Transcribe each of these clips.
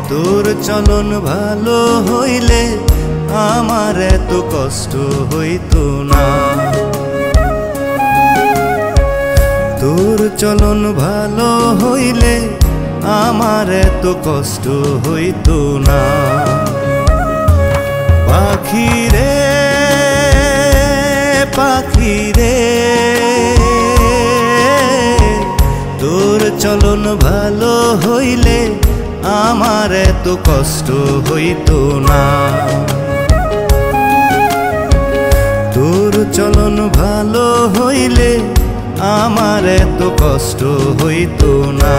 তোর চলন ভালো হইলে আমার এত কষ্ট হইতো না। তোর চলন ভালো হইলে আমার এত কষ্ট হইতো না। পাখি রে পাখি রে, তোর চলন ভালো হইলে আমার এত কষ্ট হইতো না। তোর চলন ভালো হইলে আমার এত কষ্ট হইতো না।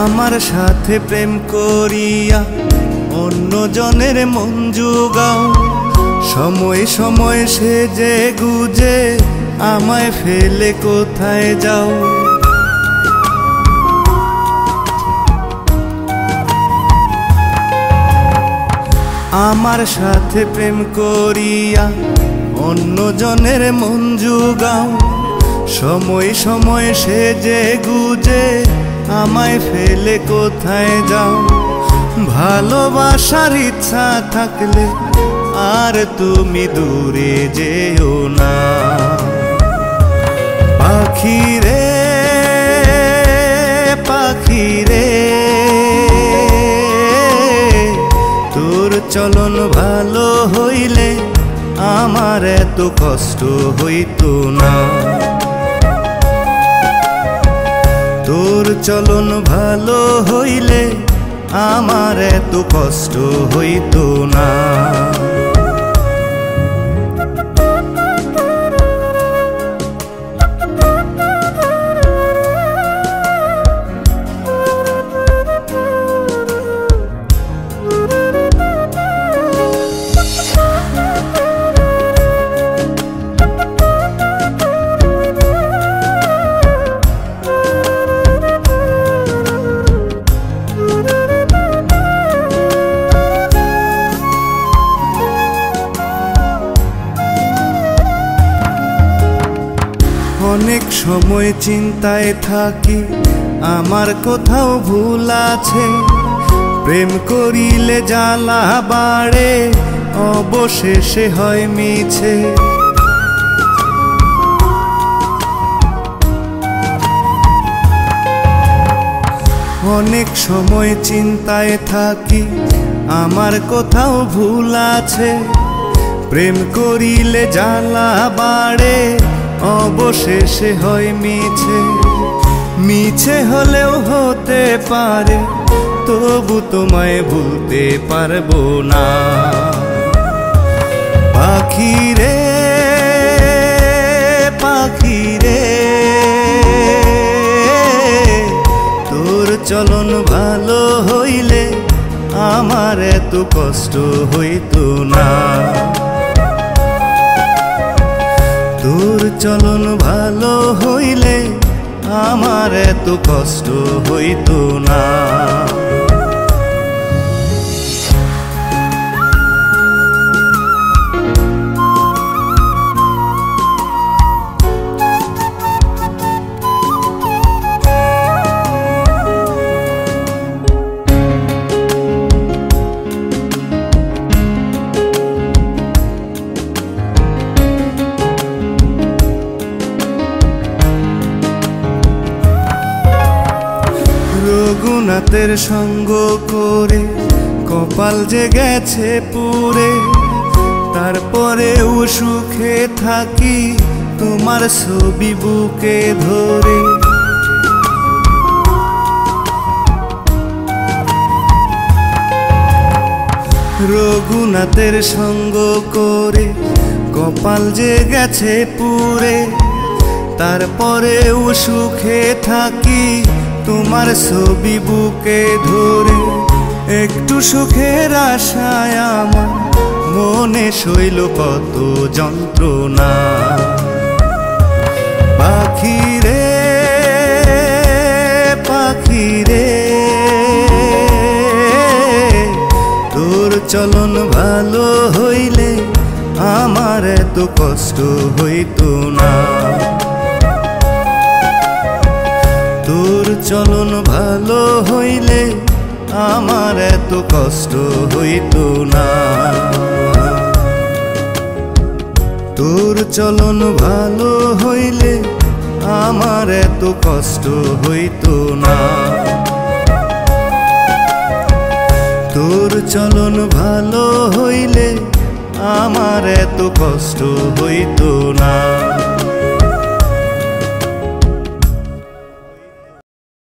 আমার সাথে প্রেম করিয়া অন্য জনের মন জুগাও, সময় সময় সেজে গুজে আমায় ফেলে কোথায় যাও। আমার সাথে প্রেম করিয়া অন্য জনের মন জুগাও, সময় সময় সেজে গুজে আমায় ফেলে কোথায় যাও। ভালোবাসার ইচ্ছা থাকলে আর তুমি দূরে যেও না। পাখি রে পাখি রে, তোর চলন ভালো হইলে আমার এত কষ্ট হইতো না। তোর চলন ভালো হইলে আমার এত কষ্ট হইতো না। অনেক সময় চিন্তায় থাকি আমার কোথাও ভুল আছে। প্রেম করিলে জ্বালা বাড়ে অবশেষে হয় মিছে। অনেক সময় চিন্তায় থাকি আমার কোথাও ভুল আছে। প্রেম করিলে জ্বালা বাড়ে অবশেষে হয় মিছে। মিছে হলেও হতে পারে তবু তোমায় ভুলতে পারবো না। পাখি রে পাখি রে, তোর চলন ভালো হইলে আমার এত কষ্ট হইতো না। তোর চলন ভালো হইলে আমার এত কষ্ট হইতো না। রঘুনাথের সঙ্গ করে কপাল যে গেছে পুরে, তারপরেও সুখে থাকি তোমার ছবি বুকে ধরে। রঘুনাথের সঙ্গ করে কপাল যে গেছে পুরে, তারপরেও সুখে থাকি তোমার ছবি বুকে ধরে। একটু সুখের আশায় আমার মনে সইল কত যন্ত্রণা। পাখি রে পাখি রে, তোর চলন ভালো হইলে আমার এত কষ্ট হইতো না। তোর চলন ভালো হইলে আমার এত কষ্ট হইতো না। তোর চলন ভালো হইলে আমার এত কষ্ট হইতো না। তোর চলন ভালো হইলে আমার এত কষ্ট হইতো না।